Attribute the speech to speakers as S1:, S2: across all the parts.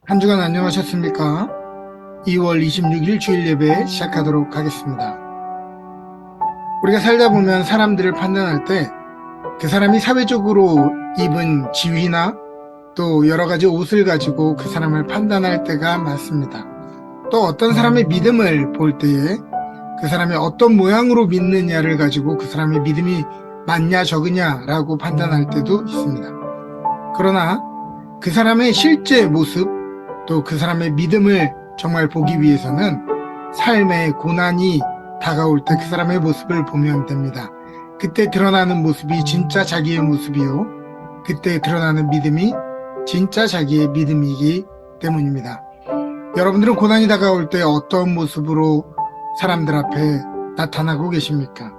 S1: 한 주간 안녕하셨습니까? 2월 26일 주일 예배 시작하도록 하겠습니다. 우리가 살다 보면 사람들을 판단할 때 그 사람이 사회적으로 입은 지위나 또 여러 가지 옷을 가지고 그 사람을 판단할 때가 많습니다. 또 어떤 사람의 믿음을 볼 때에 그 사람이 어떤 모양으로 믿느냐를 가지고 그 사람의 믿음이 많냐 적으냐라고 판단할 때도 있습니다. 그러나 그 사람의 실제 모습 또 그 사람의 믿음을 정말 보기 위해서는 삶의 고난이 다가올 때 그 사람의 모습을 보면 됩니다. 그때 드러나는 모습이 진짜 자기의 모습이요. 그때 드러나는 믿음이 진짜 자기의 믿음이기 때문입니다. 여러분들은 고난이 다가올 때 어떤 모습으로 사람들 앞에 나타나고 계십니까?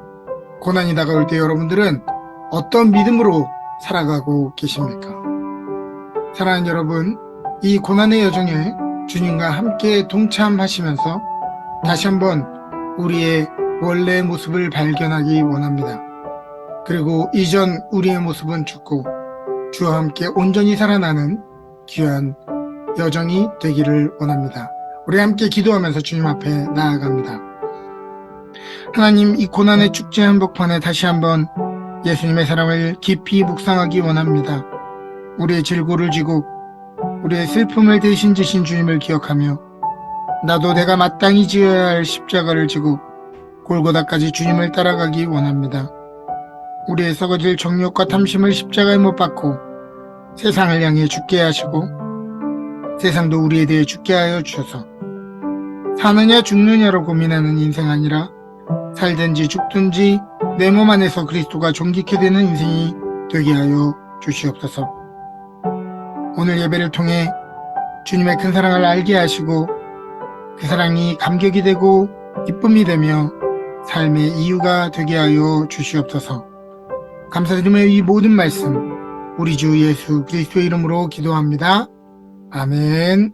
S1: 고난이 다가올 때 여러분들은 어떤 믿음으로 살아가고 계십니까? 사랑하는 여러분, 이 고난의 여정에 주님과 함께 동참하시면서 다시 한번 우리의 원래의 모습을 발견하기 원합니다. 그리고 이전 우리의 모습은 죽고 주와 함께 온전히 살아나는 귀한 여정이 되기를 원합니다. 우리 함께 기도하면서 주님 앞에 나아갑니다. 하나님, 이 고난의 축제 한복판에 다시 한번 예수님의 사랑을 깊이 묵상하기 원합니다. 우리의 질고를 지고 우리의 슬픔을 대신 지신 주님을 기억하며 나도 내가 마땅히 지어야 할 십자가를 지고 골고다까지 주님을 따라가기 원합니다. 우리의 썩어질 정욕과 탐심을 십자가에 못 박고 세상을 향해 죽게 하시고 세상도 우리에 대해 죽게 하여 주셔서 사느냐 죽느냐로 고민하는 인생 아니라 살든지 죽든지 내 몸 안에서 그리스도가 존귀케 되는 인생이 되게 하여 주시옵소서. 오늘 예배를 통해 주님의 큰 사랑을 알게 하시고 그 사랑이 감격이 되고 기쁨이 되며 삶의 이유가 되게 하여 주시옵소서. 감사드리며 이 모든 말씀 우리 주 예수 그리스도의 이름으로 기도합니다. 아멘.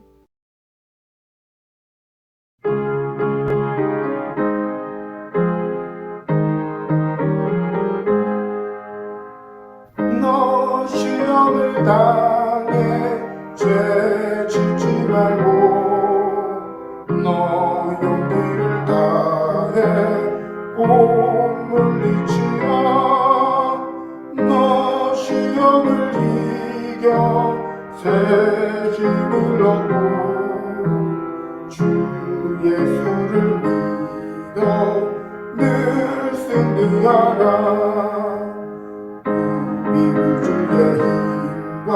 S2: 너 시험을 당해 죄 짓지 말고 너 용기를 다해 꼭 물리치라. 너 시험을 이겨 새 힘을 얻고 주 예수를 믿어 늘 승리하라. 우리 구주의 힘과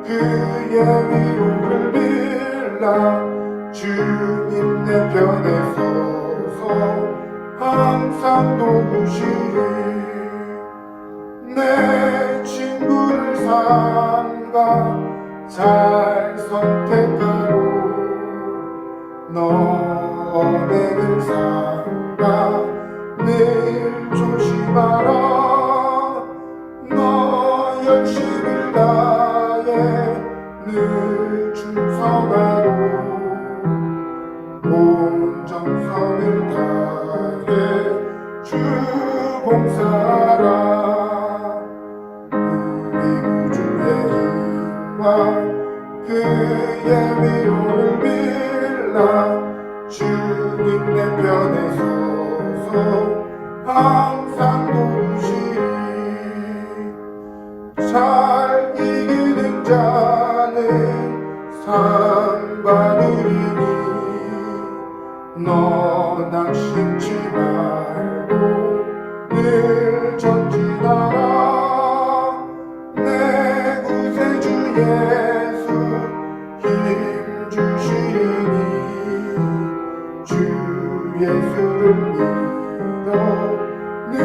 S2: 그의 위로를 빌라. 주님 내 편에 서서 항상 도우시리. 내 친구를 삼가 잘 선택하고 너네를 삼가 늘 조심하라. 너 열심을 다해 늘 충성하고 온 정성을 다해 주 봉사하라. 우리 구주의 힘과 그의 위로를 빌라. 주님 내 편에 서서 항상 도우시리. 잘 이기는 자는 상 받으리니 너 낙심치 말고 늘 전진하라. 내 구세주 예수 힘 주시니 주 예수를 믿어 늘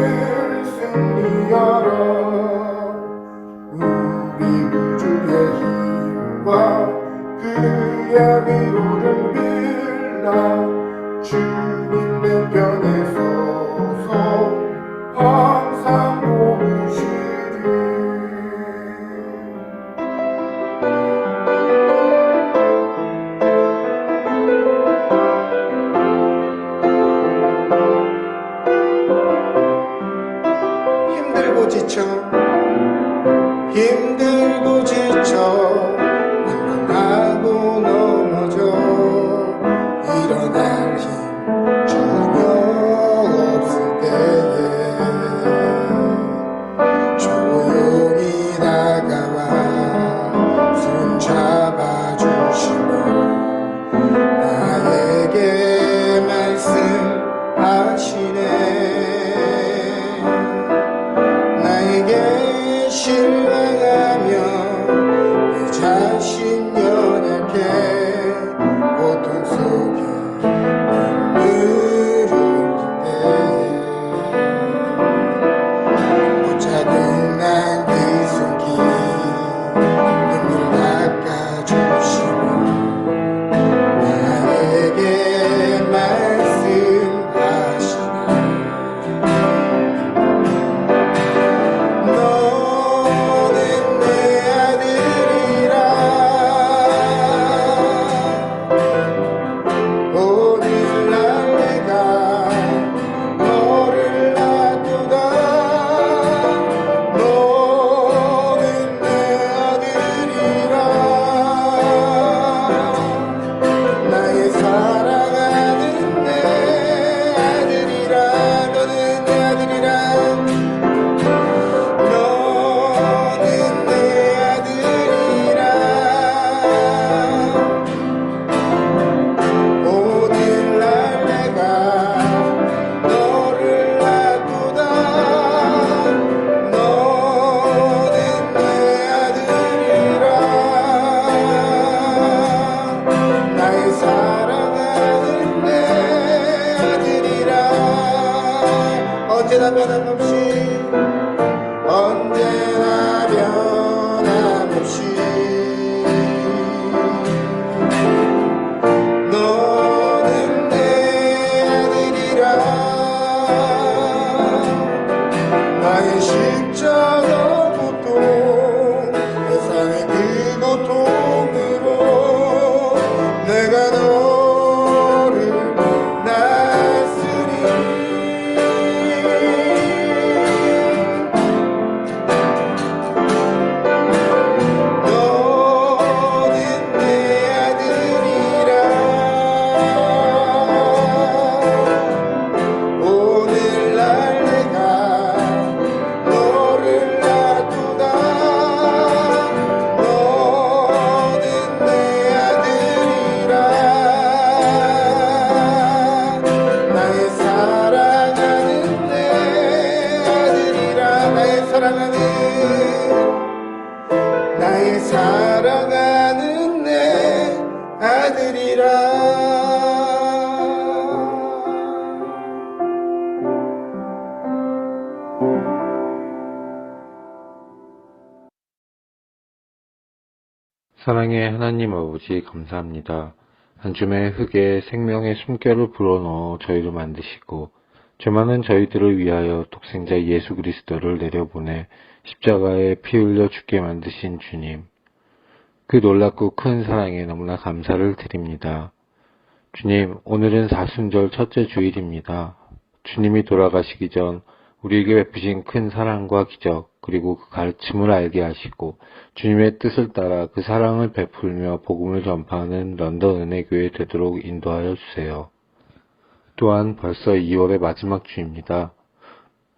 S2: 승리하라. 우리 구주의 힘과 그의 위로를 빌라. 주님 내 편에 서서 항상 도우시리.
S1: 힘들고 지쳐 힘들고 지쳐 난감하고
S2: 언제나 변함없이 언제나 변함없이 너는 내 아들이라 나의 십자가 고통 세상의 그 고통으로 내가 너를 낳았으니 너는 내 아들이라 오늘날 내가 너를 놔두다 너는 내 아들이라 나의 사랑하는 내 아들이라 나의 사랑하는 내 아들이라
S3: 사랑의 하나님 아버지 감사합니다. 한 줌의 흙에 생명의 숨결을 불어넣어 저희를 만드시고 죄 많은 저희들을 위하여 독생자 예수 그리스도를 내려보내 십자가에 피 흘려 죽게 만드신 주님, 그 놀랍고 큰 사랑에 너무나 감사를 드립니다. 주님, 오늘은 사순절 첫째 주일입니다. 주님이 돌아가시기 전 우리에게 베푸신 큰 사랑과 기적, 그리고 그 가르침을 알게 하시고 주님의 뜻을 따라 그 사랑을 베풀며 복음을 전파하는 런던 은혜교회 되도록 인도하여 주세요. 또한 벌써 2월의 마지막 주입니다.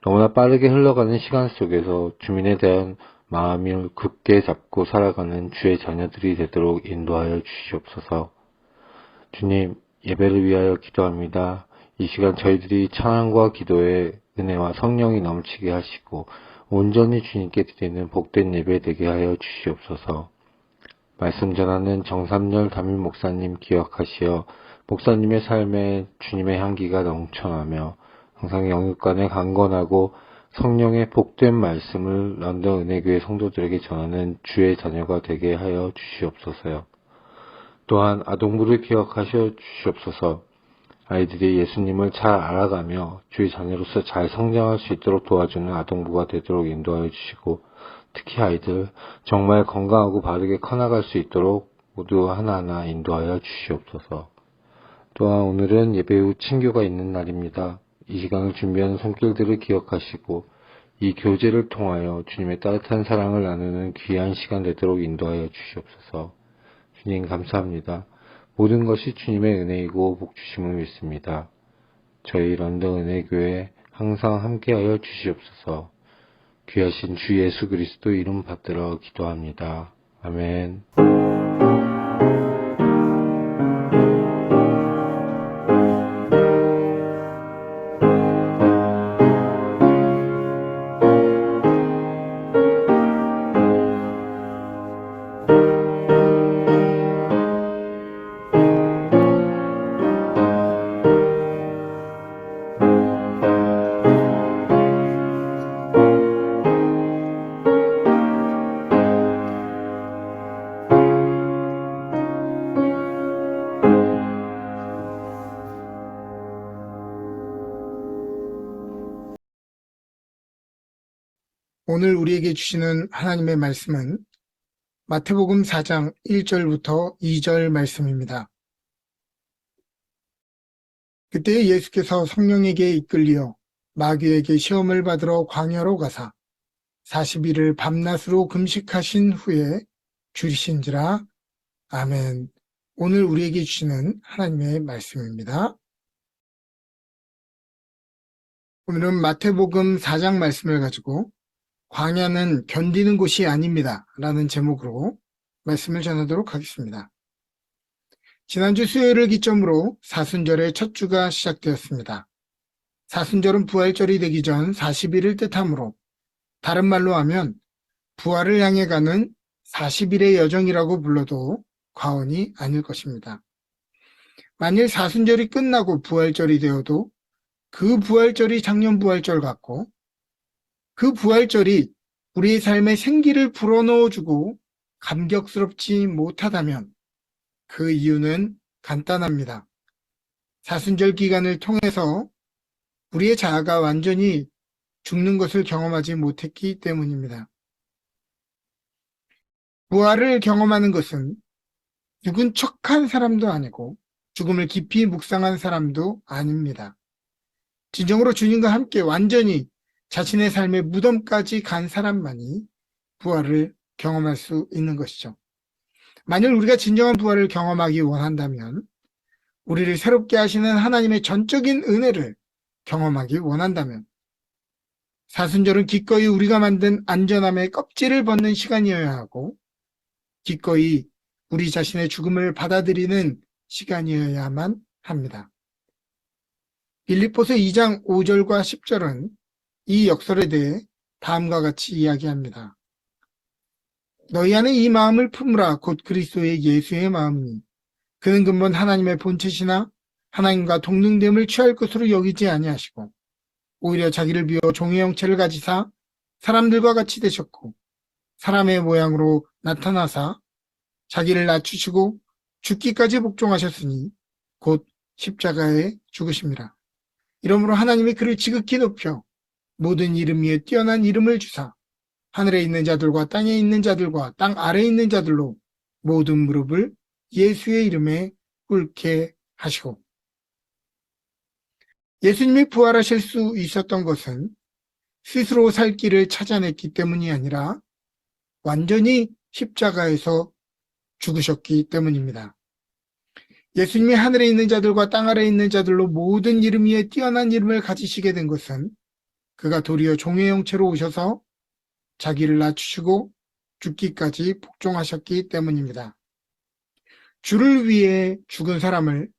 S3: 너무나 빠르게 흘러가는 시간 속에서 주민에 대한 마음을 굳게 잡고 살아가는 주의 자녀들이 되도록 인도하여 주시옵소서. 주님, 예배를 위하여 기도합니다. 이 시간 저희들이 찬양과 기도에 은혜와 성령이 넘치게 하시고 온전히 주님께 드리는 복된 예배 되게 하여 주시옵소서. 말씀 전하는 정삼열 담임 목사님 기억하시어 목사님의 삶에 주님의 향기가 넘쳐나며 항상 영육간에 강건하고 성령의 복된 말씀을 런던 은혜교회 성도들에게 전하는 주의 자녀가 되게 하여 주시옵소서요. 또한 아동부를 기억하셔 주시옵소서. 아이들이 예수님을 잘 알아가며 주의 자녀로서 잘 성장할 수 있도록 도와주는 아동부가 되도록 인도하여 주시고, 특히 아이들 정말 건강하고 바르게 커나갈 수 있도록 모두 하나하나 인도하여 주시옵소서. 또한 오늘은 예배 후 친교가 있는 날입니다. 이 시간을 준비하는 손길들을 기억하시고 이 교제를 통하여 주님의 따뜻한 사랑을 나누는 귀한 시간 되도록 인도하여 주시옵소서. 주님 감사합니다. 모든 것이 주님의 은혜이고 복 주심을 믿습니다. 저희 런던 은혜교회 항상 함께하여 주시옵소서. 귀하신 주 예수 그리스도 이름 받들어 기도합니다. 아멘.
S1: 오늘 우리에게 주시는 하나님의 말씀은 마태복음 4장 1절부터 2절 말씀입니다. 그때 예수께서 성령에게 이끌리어 마귀에게 시험을 받으러 광야로 가사 40일을 밤낮으로 금식하신 후에 줄이신지라. 아멘. 오늘 우리에게 주시는 하나님의 말씀입니다. 오늘은 마태복음 4장 말씀을 가지고 광야는 견디는 곳이 아닙니다 라는 제목으로 말씀을 전하도록 하겠습니다. 지난주 수요일을 기점으로 사순절의 첫 주가 시작되었습니다. 사순절은 부활절이 되기 전 40일을 뜻하므로 다른 말로 하면 부활을 향해 가는 40일의 여정이라고 불러도 과언이 아닐 것입니다. 만일 사순절이 끝나고 부활절이 되어도 그 부활절이 작년 부활절 같고 그 부활절이 우리의 삶에 생기를 불어넣어주고 감격스럽지 못하다면 그 이유는 간단합니다. 사순절 기간을 통해서 우리의 자아가 완전히 죽는 것을 경험하지 못했기 때문입니다. 부활을 경험하는 것은 죽은 척한 사람도 아니고 죽음을 깊이 묵상한 사람도 아닙니다. 진정으로 주님과 함께 완전히 자신의 삶의 무덤까지 간 사람만이 부활을 경험할 수 있는 것이죠. 만일 우리가 진정한 부활을 경험하기 원한다면 우리를 새롭게 하시는 하나님의 전적인 은혜를 경험하기 원한다면 사순절은 기꺼이 우리가 만든 안전함의 껍질을 벗는 시간이어야 하고 기꺼이 우리 자신의 죽음을 받아들이는 시간이어야만 합니다. 빌립보서 2장 5절과 10절은 이 역설에 대해 다음과 같이 이야기합니다. 너희 안에 이 마음을 품으라 곧 그리스도의 예수의 마음이니 그는 근본 하나님의 본체시나 하나님과 동등됨을 취할 것으로 여기지 아니하시고 오히려 자기를 비워 종의 형체를 가지사 사람들과 같이 되셨고 사람의 모양으로 나타나사 자기를 낮추시고 죽기까지 복종하셨으니 곧 십자가에 죽으심이라. 이러므로 하나님이 그를 지극히 높여 모든 이름 위에 뛰어난 이름을 주사 하늘에 있는 자들과 땅에 있는 자들과 땅 아래에 있는 자들로 모든 무릎을 예수의 이름에 꿇게 하시고 예수님이 부활하실 수 있었던 것은 스스로 살 길을 찾아냈기 때문이 아니라 완전히 십자가에서 죽으셨기 때문입니다. 예수님이 하늘에 있는 자들과 땅 아래에 있는 자들로 모든 이름 위에 뛰어난 이름을 가지시게 된 것은 그가 도리어 종의 형체로 오셔서 자기를 낮추시고 죽기까지 복종하셨기 때문입니다. 주를 위해 죽은 사람을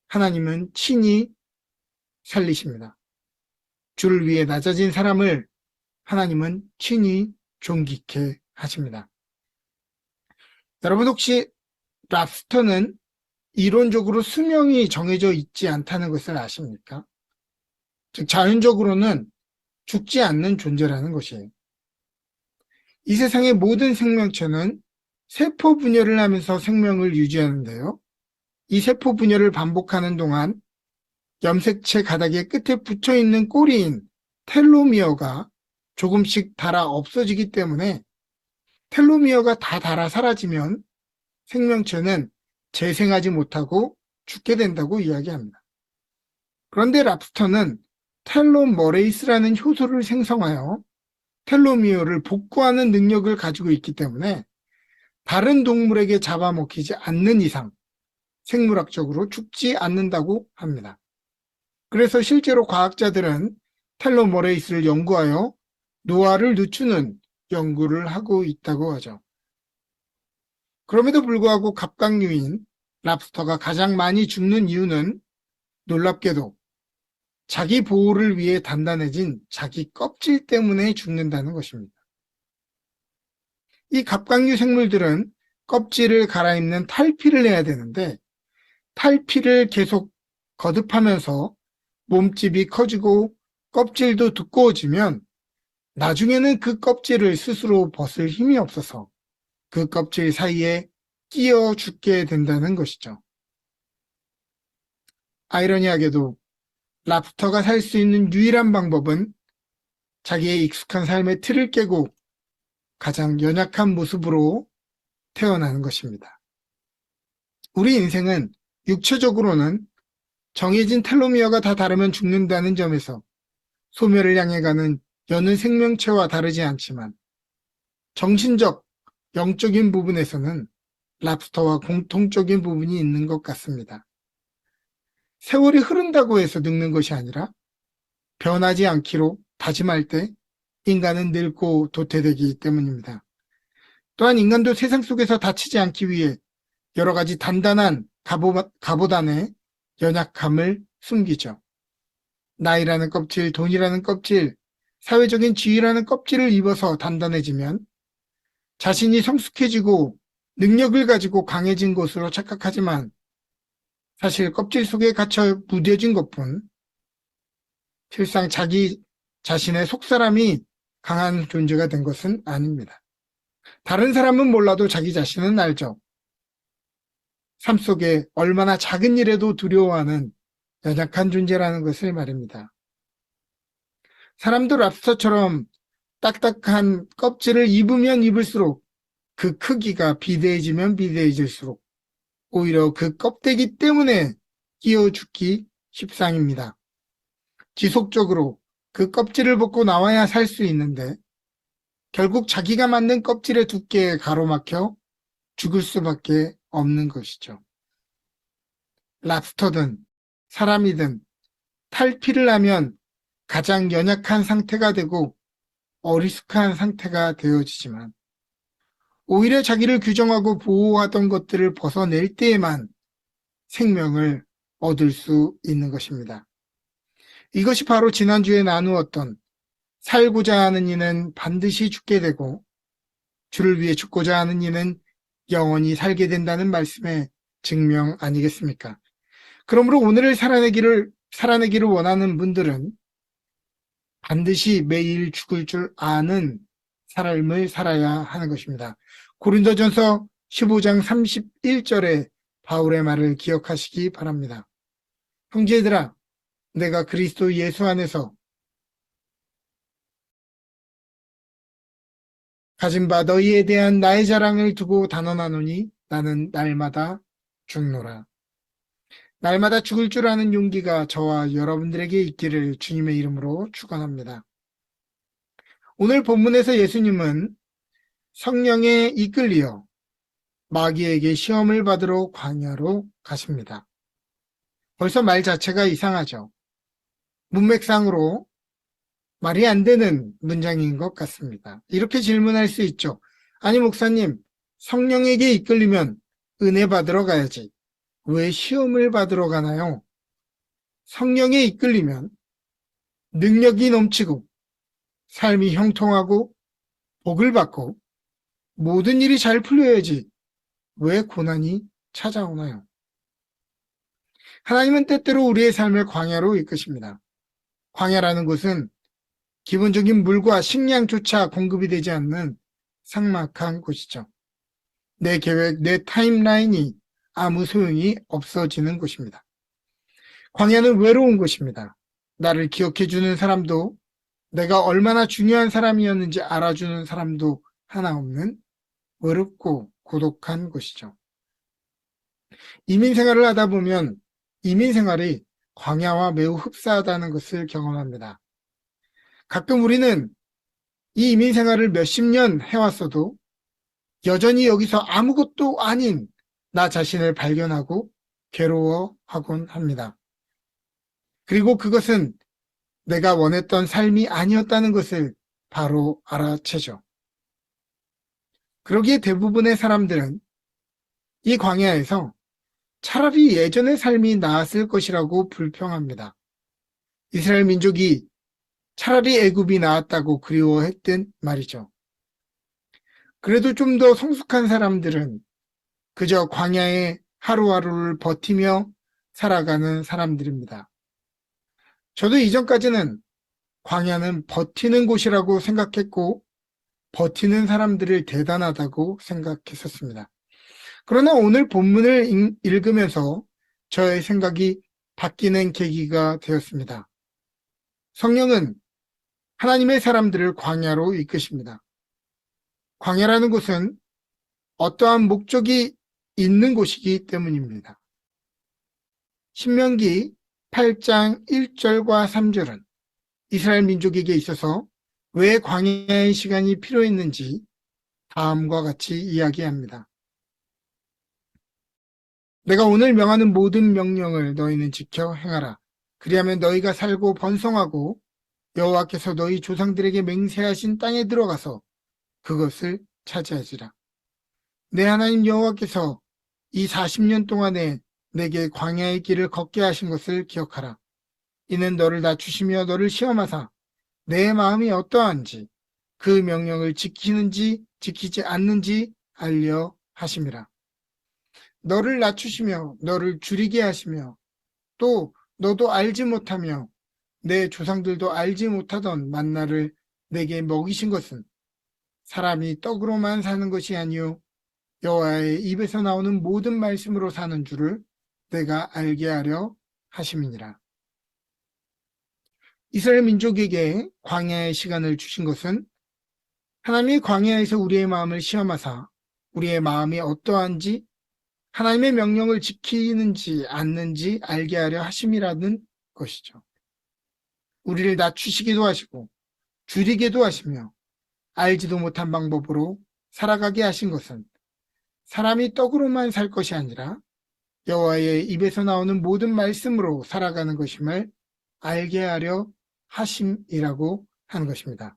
S1: 하나님은 친히 살리십니다. 주를 위해 낮아진 사람을 하나님은 친히 존귀케 하십니다. 여러분 혹시 랍스터는 이론적으로 수명이 정해져 있지 않다는 것을 아십니까? 즉 자연적으로는 죽지 않는 존재라는 것이에요. 이 세상의 모든 생명체는 세포 분열을 하면서 생명을 유지하는데요. 이 세포 분열을 반복하는 동안 염색체 가닥의 끝에 붙어있는 꼬리인 텔로미어가 조금씩 닳아 없어지기 때문에 텔로미어가 다 닳아 사라지면 생명체는 재생하지 못하고 죽게 된다고 이야기합니다. 그런데 랍스터는 텔로머레이스라는 효소를 생성하여 텔로미어를 복구하는 능력을 가지고 있기 때문에 다른 동물에게 잡아먹히지 않는 이상 생물학적으로 죽지 않는다고 합니다. 그래서 실제로 과학자들은 텔로머레이스를 연구하여 노화를 늦추는 연구를 하고 있다고 하죠. 그럼에도 불구하고 갑각류인 랍스터가 가장 많이 죽는 이유는 놀랍게도 자기 보호를 위해 단단해진 자기 껍질 때문에 죽는다는 것입니다. 이 갑각류 생물들은 껍질을 갈아입는 탈피를 해야 되는데 탈피를 계속 거듭하면서 몸집이 커지고 껍질도 두꺼워지면 나중에는 그 껍질을 스스로 벗을 힘이 없어서 그 껍질 사이에 끼어 죽게 된다는 것이죠. 아이러니하게도 랍스터가 살 수 있는 유일한 방법은 자기의 익숙한 삶의 틀을 깨고 가장 연약한 모습으로 태어나는 것입니다. 우리 인생은 육체적으로는 정해진 텔로미어가 다 닳으면 죽는다는 점에서 소멸을 향해 가는 여느 생명체와 다르지 않지만 정신적, 영적인 부분에서는 랍스터와 공통적인 부분이 있는 것 같습니다. 세월이 흐른다고 해서 늙는 것이 아니라 변하지 않기로 다짐할 때 인간은 늙고 도태되기 때문입니다. 또한 인간도 세상 속에서 다치지 않기 위해 여러 가지 단단한 갑옷안에 연약함을 숨기죠. 나이라는 껍질, 돈이라는 껍질, 사회적인 지위라는 껍질을 입어서 단단해지면 자신이 성숙해지고 능력을 가지고 강해진 것으로 착각하지만 사실 껍질 속에 갇혀 무뎌진 것뿐 실상 자기 자신의 속사람이 강한 존재가 된 것은 아닙니다. 다른 사람은 몰라도 자기 자신은 알죠. 삶 속에 얼마나 작은 일에도 두려워하는 연약한 존재라는 것을 말입니다. 사람도 랍스터처럼 딱딱한 껍질을 입으면 입을수록 그 크기가 비대해지면 비대해질수록 오히려 그 껍데기 때문에 끼어 죽기 십상입니다. 지속적으로 그 껍질을 벗고 나와야 살 수 있는데 결국 자기가 만든 껍질의 두께에 가로막혀 죽을 수밖에 없는 것이죠. 랍스터든 사람이든 탈피를 하면 가장 연약한 상태가 되고 어리숙한 상태가 되어지지만 오히려 자기를 규정하고 보호하던 것들을 벗어낼 때에만 생명을 얻을 수 있는 것입니다. 이것이 바로 지난주에 나누었던 살고자 하는 이는 반드시 죽게 되고 주를 위해 죽고자 하는 이는 영원히 살게 된다는 말씀의 증명 아니겠습니까? 그러므로 오늘을 살아내기를 원하는 분들은 반드시 매일 죽을 줄 아는 삶을 살아야 하는 것입니다. 고린도전서 15장 31절의 바울의 말을 기억하시기 바랍니다. 형제들아, 내가 그리스도 예수 안에서 가진 바 너희에 대한 나의 자랑을 두고 단언하노니 나는 날마다 죽노라. 날마다 죽을 줄 아는 용기가 저와 여러분들에게 있기를 주님의 이름으로 축원합니다. 오늘 본문에서 예수님은 성령에 이끌리어 마귀에게 시험을 받으러 광야로 가십니다. 벌써 말 자체가 이상하죠. 문맥상으로 말이 안 되는 문장인 것 같습니다. 이렇게 질문할 수 있죠. 아니 목사님, 성령에게 이끌리면 은혜 받으러 가야지. 왜 시험을 받으러 가나요? 성령에 이끌리면 능력이 넘치고 삶이 형통하고 복을 받고 모든 일이 잘 풀려야지 왜 고난이 찾아오나요? 하나님은 때때로 우리의 삶을 광야로 이끄십니다. 광야라는 곳은 기본적인 물과 식량조차 공급이 되지 않는 삭막한 곳이죠. 내 계획, 내 타임라인이 아무 소용이 없어지는 곳입니다. 광야는 외로운 곳입니다. 나를 기억해주는 사람도 내가 얼마나 중요한 사람이었는지 알아주는 사람도 하나 없는 외롭고 고독한 곳이죠. 이민 생활을 하다 보면 이민 생활이 광야와 매우 흡사하다는 것을 경험합니다. 가끔 우리는 이 이민 생활을 몇십 년 해왔어도 여전히 여기서 아무것도 아닌 나 자신을 발견하고 괴로워하곤 합니다. 그리고 그것은 내가 원했던 삶이 아니었다는 것을 바로 알아채죠. 그러기에 대부분의 사람들은 이 광야에서 차라리 예전의 삶이 나았을 것이라고 불평합니다. 이스라엘 민족이 차라리 애굽이 나았다고 그리워했던 말이죠. 그래도 좀 더 성숙한 사람들은 그저 광야에 하루하루를 버티며 살아가는 사람들입니다. 저도 이전까지는 광야는 버티는 곳이라고 생각했고 버티는 사람들을 대단하다고 생각했었습니다. 그러나 오늘 본문을 읽으면서 저의 생각이 바뀌는 계기가 되었습니다. 성령은 하나님의 사람들을 광야로 이끄십니다. 광야라는 곳은 어떠한 목적이 있는 곳이기 때문입니다. 신명기 8장 1절과 3절은 이스라엘 민족에게 있어서 왜 광야의 시간이 필요했는지 다음과 같이 이야기합니다. 내가 오늘 명하는 모든 명령을 너희는 지켜 행하라. 그리하면 너희가 살고 번성하고 여호와께서 너희 조상들에게 맹세하신 땅에 들어가서 그것을 차지하지라. 내 하나님 여호와께서 이 40년 동안에 내게 광야의 길을 걷게 하신 것을 기억하라. 이는 너를 낮추시며 너를 시험하사 내 마음이 어떠한지 그 명령을 지키는지 지키지 않는지 알려 하심이라. 너를 낮추시며 너를 줄이게 하시며 또 너도 알지 못하며 내 조상들도 알지 못하던 만나를 내게 먹이신 것은 사람이 떡으로만 사는 것이 아니요 여호와의 입에서 나오는 모든 말씀으로 사는 줄을 내가 알게 하려 하심이니라. 이스라엘 민족에게 광야의 시간을 주신 것은 하나님이 광야에서 우리의 마음을 시험하사 우리의 마음이 어떠한지 하나님의 명령을 지키는지 않는지 알게 하려 하심이라는 것이죠. 우리를 낮추시기도 하시고 줄이기도 하시며 알지도 못한 방법으로 살아가게 하신 것은 사람이 떡으로만 살 것이 아니라 여호와의 입에서 나오는 모든 말씀으로 살아가는 것임을 알게 하려 하심이라고 하는 것입니다.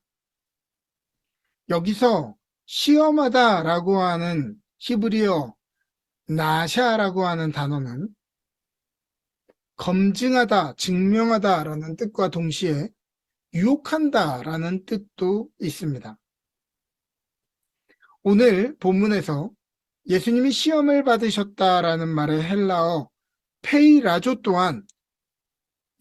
S1: 여기서 시험하다라고 하는 히브리어 나샤라고 하는 단어는 검증하다, 증명하다라는 뜻과 동시에 유혹한다라는 뜻도 있습니다. 오늘 본문에서 예수님이 시험을 받으셨다라는 말의 헬라어 페이라조 또한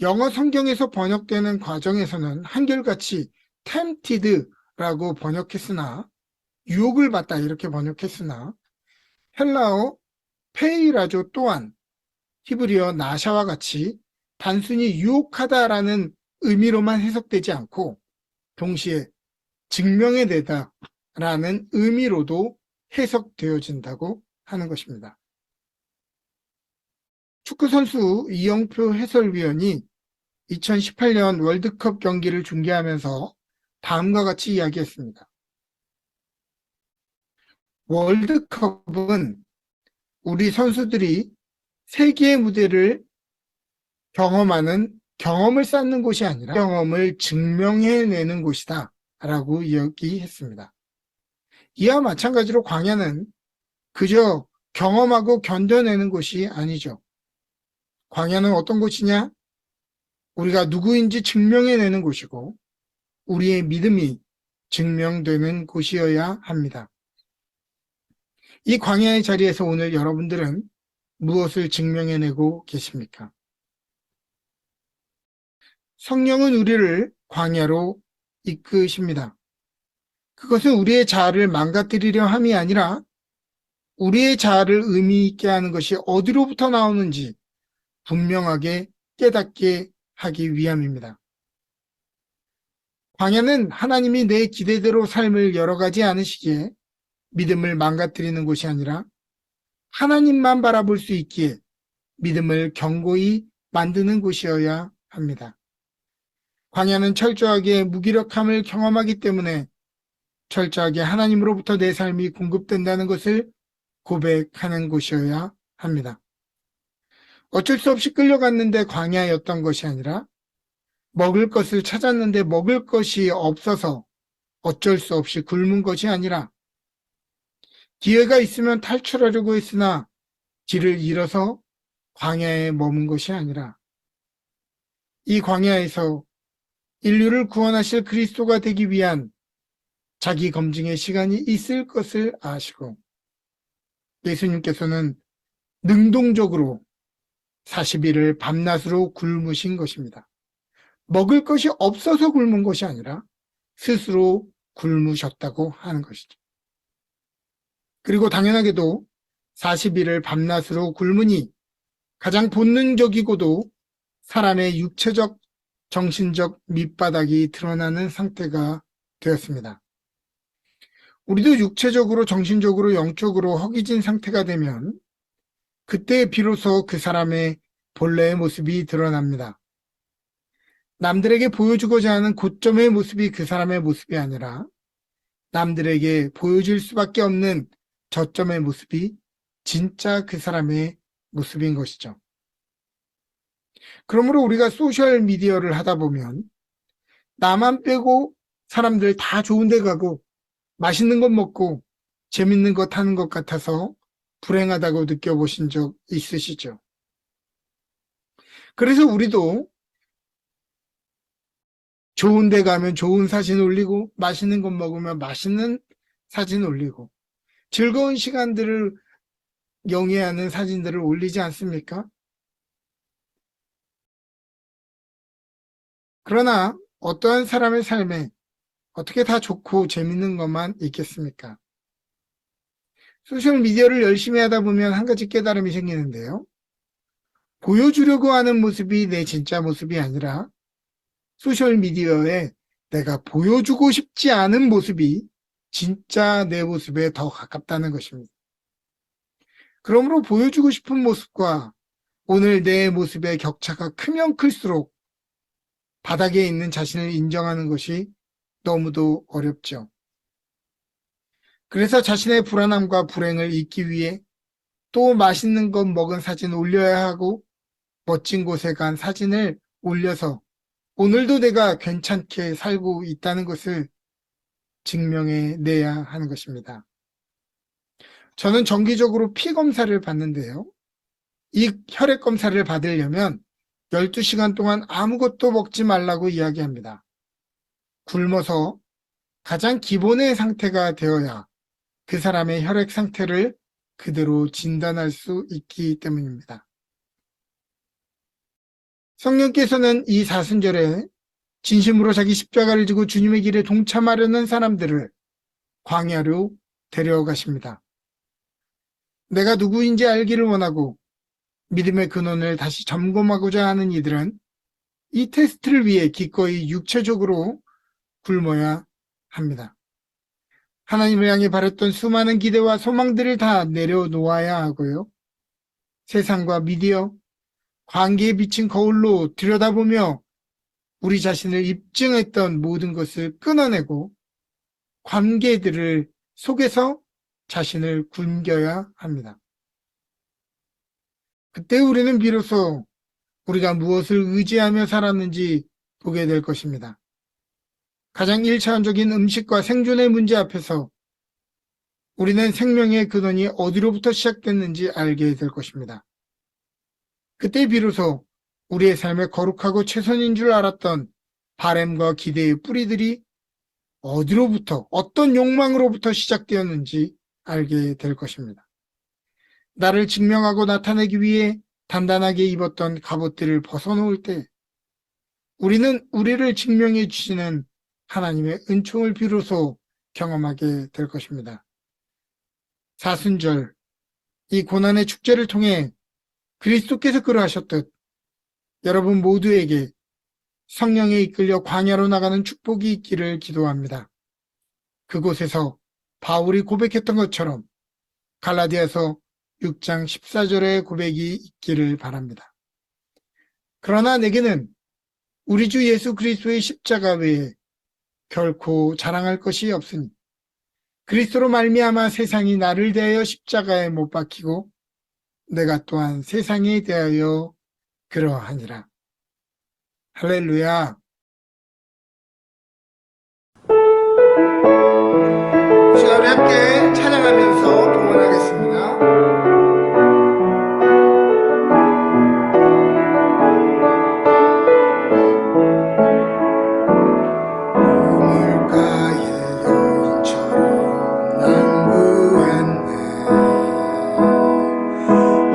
S1: 영어 성경에서 번역되는 과정에서는 한결같이 tempted라고 번역했으나 유혹을 받다 이렇게 번역했으나 헬라어 페이라조 또한 히브리어 나샤와 같이 단순히 유혹하다라는 의미로만 해석되지 않고 동시에 증명해내다라는 의미로도 해석되어진다고 하는 것입니다. 축구선수 이영표 해설위원이 2018년 월드컵 경기를 중계하면서 다음과 같이 이야기했습니다. 월드컵은 우리 선수들이 세계의 무대를 경험하는 경험을 쌓는 곳이 아니라 경험을 증명해내는 곳이다 라고 이야기했습니다. 이와 마찬가지로 광야는 그저 경험하고 견뎌내는 곳이 아니죠. 광야는 어떤 곳이냐? 우리가 누구인지 증명해내는 곳이고 우리의 믿음이 증명되는 곳이어야 합니다. 이 광야의 자리에서 오늘 여러분들은 무엇을 증명해내고 계십니까? 성령은 우리를 광야로 이끄십니다. 그것은 우리의 자아를 망가뜨리려 함이 아니라 우리의 자아를 의미 있게 하는 것이 어디로부터 나오는지 분명하게 깨닫게 하기 위함입니다. 광야는 하나님이 내 기대대로 삶을 열어가지 않으시기에 믿음을 망가뜨리는 곳이 아니라 하나님만 바라볼 수 있기에 믿음을 견고히 만드는 곳이어야 합니다. 광야는 철저하게 무기력함을 경험하기 때문에 철저하게 하나님으로부터 내 삶이 공급된다는 것을 고백하는 곳이어야 합니다. 어쩔 수 없이 끌려갔는데 광야였던 것이 아니라 먹을 것을 찾았는데 먹을 것이 없어서 어쩔 수 없이 굶은 것이 아니라 기회가 있으면 탈출하려고 했으나 길을 잃어서 광야에 머문 것이 아니라 이 광야에서 인류를 구원하실 그리스도가 되기 위한 자기 검증의 시간이 있을 것을 아시고 예수님께서는 능동적으로 40일을 밤낮으로 굶으신 것입니다. 먹을 것이 없어서 굶은 것이 아니라 스스로 굶으셨다고 하는 것이죠. 그리고 당연하게도 40일을 밤낮으로 굶으니 가장 본능적이고도 사람의 육체적, 정신적 밑바닥이 드러나는 상태가 되었습니다. 우리도 육체적으로, 정신적으로, 영적으로 허기진 상태가 되면 그때 비로소 그 사람의 본래의 모습이 드러납니다. 남들에게 보여주고자 하는 고점의 모습이 그 사람의 모습이 아니라 남들에게 보여질 수밖에 없는 저점의 모습이 진짜 그 사람의 모습인 것이죠. 그러므로 우리가 소셜 미디어를 하다 보면 나만 빼고 사람들 다 좋은 데 가고 맛있는 것 먹고 재밌는 것 하는 것 같아서 불행하다고 느껴보신 적 있으시죠? 그래서 우리도 좋은 데 가면 좋은 사진 올리고 맛있는 것 먹으면 맛있는 사진 올리고 즐거운 시간들을 영위하는 사진들을 올리지 않습니까? 그러나 어떠한 사람의 삶에 어떻게 다 좋고 재밌는 것만 있겠습니까? 소셜미디어를 열심히 하다 보면 한 가지 깨달음이 생기는데요. 보여주려고 하는 모습이 내 진짜 모습이 아니라 소셜미디어에 내가 보여주고 싶지 않은 모습이 진짜 내 모습에 더 가깝다는 것입니다. 그러므로 보여주고 싶은 모습과 오늘 내 모습의 격차가 크면 클수록 바닥에 있는 자신을 인정하는 것이 너무도 어렵죠. 그래서 자신의 불안함과 불행을 잊기 위해 또 맛있는 것 먹은 사진 올려야 하고 멋진 곳에 간 사진을 올려서 오늘도 내가 괜찮게 살고 있다는 것을 증명해 내야 하는 것입니다. 저는 정기적으로 피 검사를 받는데요. 이 혈액 검사를 받으려면 12시간 동안 아무것도 먹지 말라고 이야기합니다. 굶어서 가장 기본의 상태가 되어야 그 사람의 혈액 상태를 그대로 진단할 수 있기 때문입니다. 성령께서는 이 사순절에 진심으로 자기 십자가를 지고 주님의 길에 동참하려는 사람들을 광야로 데려가십니다. 내가 누구인지 알기를 원하고 믿음의 근원을 다시 점검하고자 하는 이들은 이 테스트를 위해 기꺼이 육체적으로 굶어야 합니다. 하나님을 향해 바랬던 수많은 기대와 소망들을 다 내려놓아야 하고요. 세상과 미디어, 관계에 비친 거울로 들여다보며 우리 자신을 입증했던 모든 것을 끊어내고 관계들을 속에서 자신을 굶겨야 합니다. 그때 우리는 비로소 우리가 무엇을 의지하며 살았는지 보게 될 것입니다. 가장 1차원적인 음식과 생존의 문제 앞에서 우리는 생명의 근원이 어디로부터 시작됐는지 알게 될 것입니다. 그때 비로소 우리의 삶의 거룩하고 최선인 줄 알았던 바램과 기대의 뿌리들이 어디로부터, 어떤 욕망으로부터 시작되었는지 알게 될 것입니다. 나를 증명하고 나타내기 위해 단단하게 입었던 갑옷들을 벗어놓을 때 우리는 우리를 증명해 주시는 하나님의 은총을 비로소 경험하게 될 것입니다. 사순절, 이 고난의 축제를 통해 그리스도께서 그러하셨듯 여러분 모두에게 성령에 이끌려 광야로 나가는 축복이 있기를 기도합니다. 그곳에서 바울이 고백했던 것처럼 갈라디아서 6장 14절의 고백이 있기를 바랍니다. 그러나 내게는 우리 주 예수 그리스도의 십자가 외에 결코 자랑할 것이 없으니 그리스도로 말미암아 세상이 나를 대하여 십자가에 못 박히고 내가 또한 세상에 대하여 그러하니라. 할렐루야. 이 시간에 함께 찬양하면서 동원하겠습니다. 우물가의 여인처럼 난 구했네.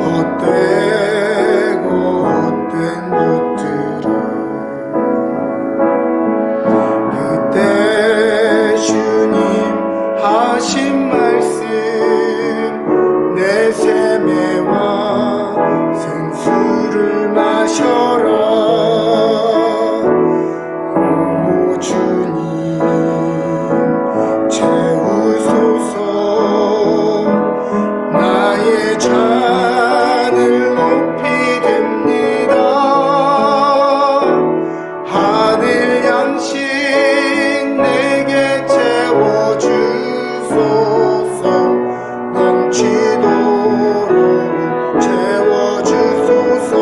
S1: 헛되고 헛된 것들을 그때 주님 하신 말씀 내 세매와 생수를 마셔라. 오 주님 채우소서. 나의 잔을 높이 듭니다. 하늘 양식 내게 채워주소서. 넘치도록 채워주소서.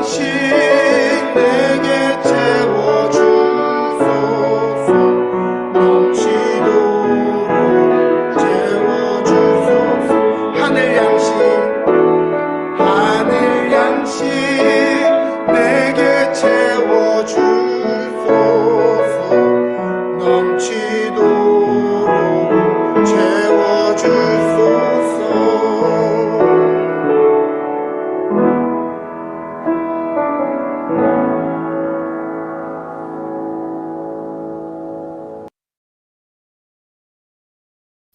S2: 양식 내게 채워주소서. 넘치도록 채워주소서. 하늘 양식 내게 채워주소서. 넘치도록 채워주소서.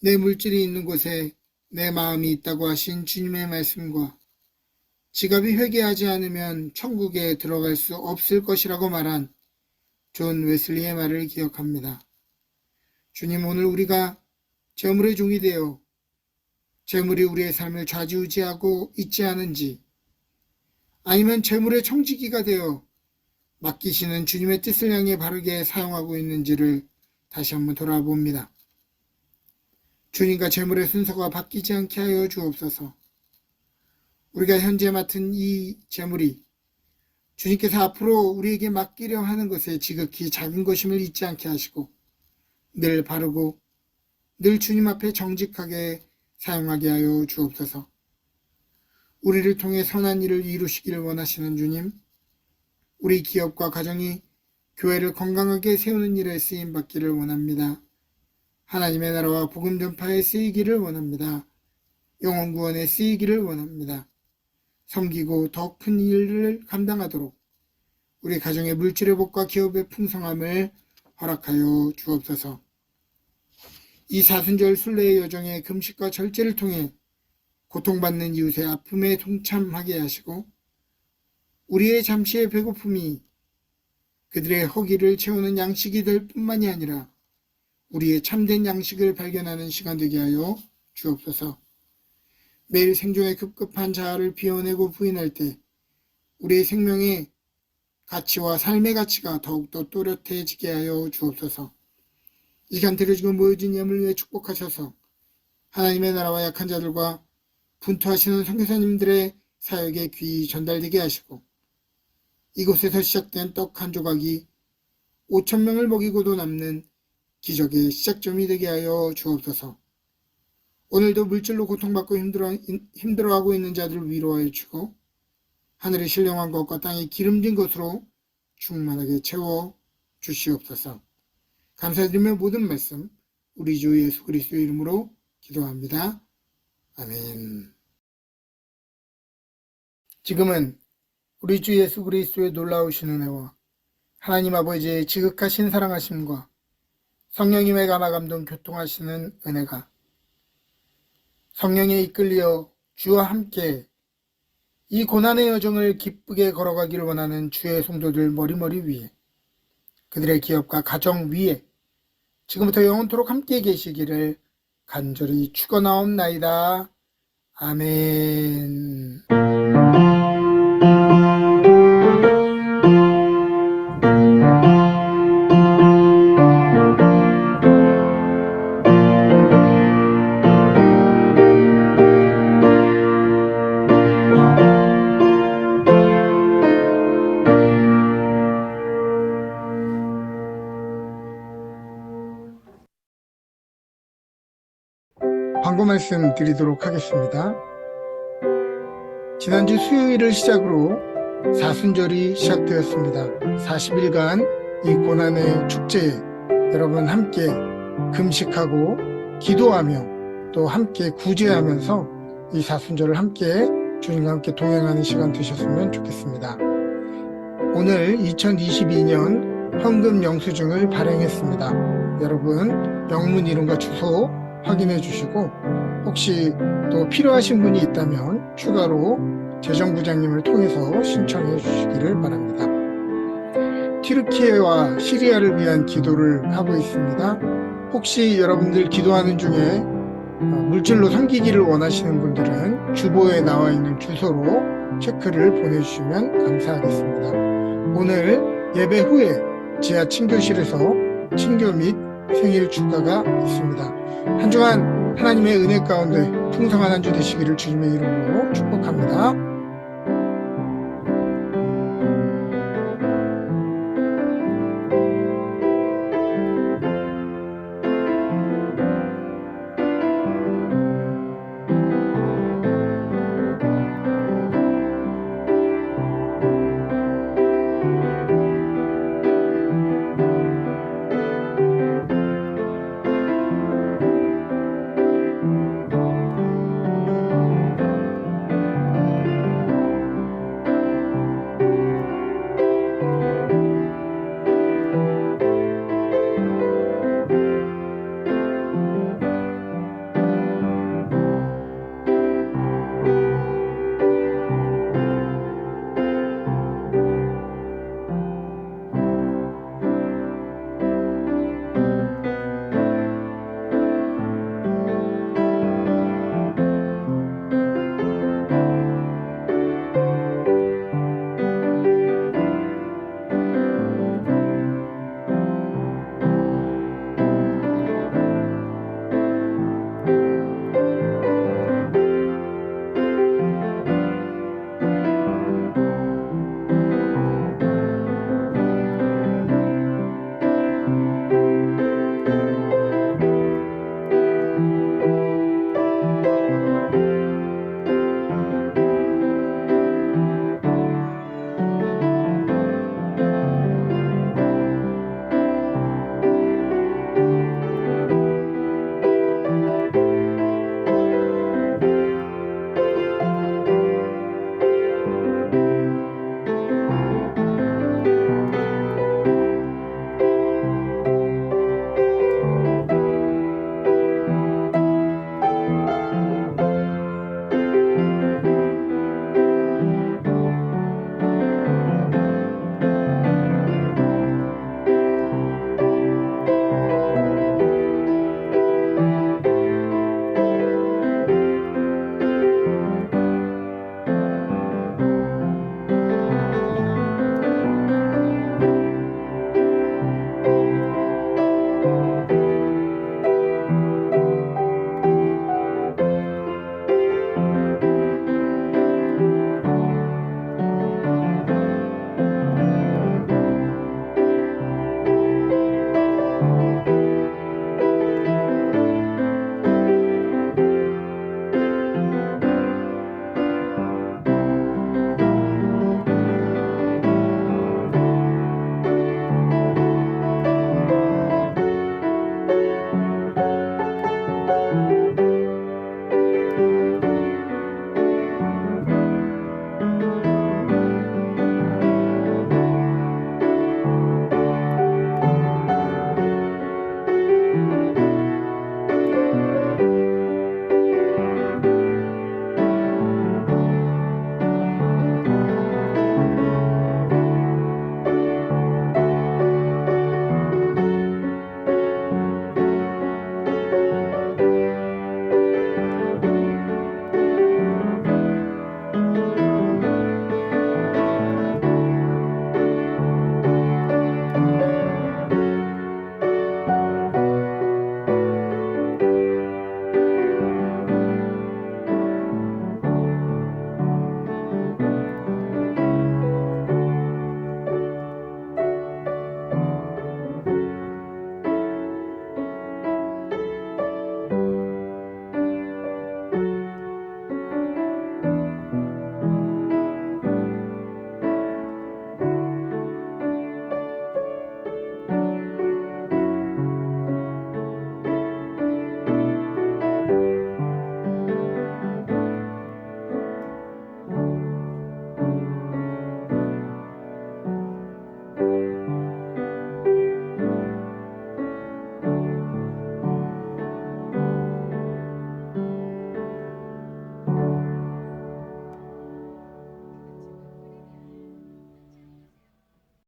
S1: 내 물질이 있는 곳에 내 마음이 있다고 하신 주님의 말씀과 지갑이 회개하지 않으면 천국에 들어갈 수 없을 것이라고 말한 존 웨슬리의 말을 기억합니다. 주님, 오늘 우리가 재물의 종이 되어 재물이 우리의 삶을 좌지우지하고 있지 않은지, 아니면 재물의 청지기가 되어 맡기시는 주님의 뜻을 향해 바르게 사용하고 있는지를 다시 한번 돌아봅니다. 주님과 재물의 순서가 바뀌지 않게 하여 주옵소서. 우리가 현재 맡은 이 재물이 주님께서 앞으로 우리에게 맡기려 하는 것에 지극히 작은 것임을 잊지 않게 하시고 늘 바르고 늘 주님 앞에 정직하게 사용하게 하여 주옵소서. 우리를 통해 선한 일을 이루시기를 원하시는 주님, 우리 기업과 가정이 교회를 건강하게 세우는 일에 쓰임받기를 원합니다. 하나님의 나라와 복음 전파에 쓰이기를 원합니다. 영혼 구원에 쓰이기를 원합니다. 섬기고 더 큰 일을 감당하도록 우리 가정의 물질의 복과 기업의 풍성함을 허락하여 주옵소서. 이 사순절 순례의 여정의 금식과 절제를 통해 고통받는 이웃의 아픔에 동참하게 하시고 우리의 잠시의 배고픔이 그들의 허기를 채우는 양식이 될 뿐만이 아니라 우리의 참된 양식을 발견하는 시간 되게 하여 주옵소서. 매일 생존의 급급한 자아를 비워내고 부인할 때 우리의 생명의 가치와 삶의 가치가 더욱더 또렷해지게 하여 주옵소서. 이 시간 드려지고 모여진 예물 위에 축복하셔서 하나님의 나라와 약한 자들과 분투하시는 선교사님들의 사역에 귀히 전달되게 하시고 이곳에서 시작된 떡 한 조각이 5,000명을 먹이고도 남는 기적의 시작점이 되게 하여 주옵소서. 오늘도 물질로 고통받고 힘들어하고 있는 자들을 위로하여 주고 하늘의 신령한 것과 땅의 기름진 것으로 충만하게 채워 주시옵소서. 감사드리며 모든 말씀 우리 주 예수 그리스도의 이름으로 기도합니다. 아멘. 지금은 우리 주 예수 그리스도의 놀라우신 은혜와 하나님 아버지의 지극하신 사랑하심과 성령님의 감화감동 교통하시는 은혜가 성령에 이끌려 주와 함께 이 고난의 여정을 기쁘게 걸어가기를 원하는 주의 성도들 머리머리 위에 그들의 기업과 가정 위에 지금부터 영원토록 함께 계시기를 간절히 축원하옵나이다. 아멘. 광고 말씀 드리도록 하겠습니다. 지난주 수요일을 시작으로 사순절이 시작되었습니다. 40일간 이 고난의 축제에 여러분 함께 금식하고 기도하며 또 함께 구제하면서 이 사순절을 함께 주님과 함께 동행하는 시간 되셨으면 좋겠습니다. 오늘 2022년 헌금 영수증을 발행했습니다. 여러분 영문 이름과 주소 확인해 주시고 혹시 또 필요하신 분이 있다면 추가로 재정부장님을 통해서 신청해 주시기를 바랍니다. 튀르키예와 시리아를 위한 기도를 하고 있습니다. 혹시 여러분들 기도하는 중에 물질로 섬기기를 원하시는 분들은 주보에 나와 있는 주소로 체크를 보내주시면 감사하겠습니다. 오늘 예배 후에 지하 친교실에서 친교 및 생일 축가가 있습니다. 한 주간 하나님의 은혜 가운데 풍성한 한 주 되시기를 주님의 이름으로 축복합니다.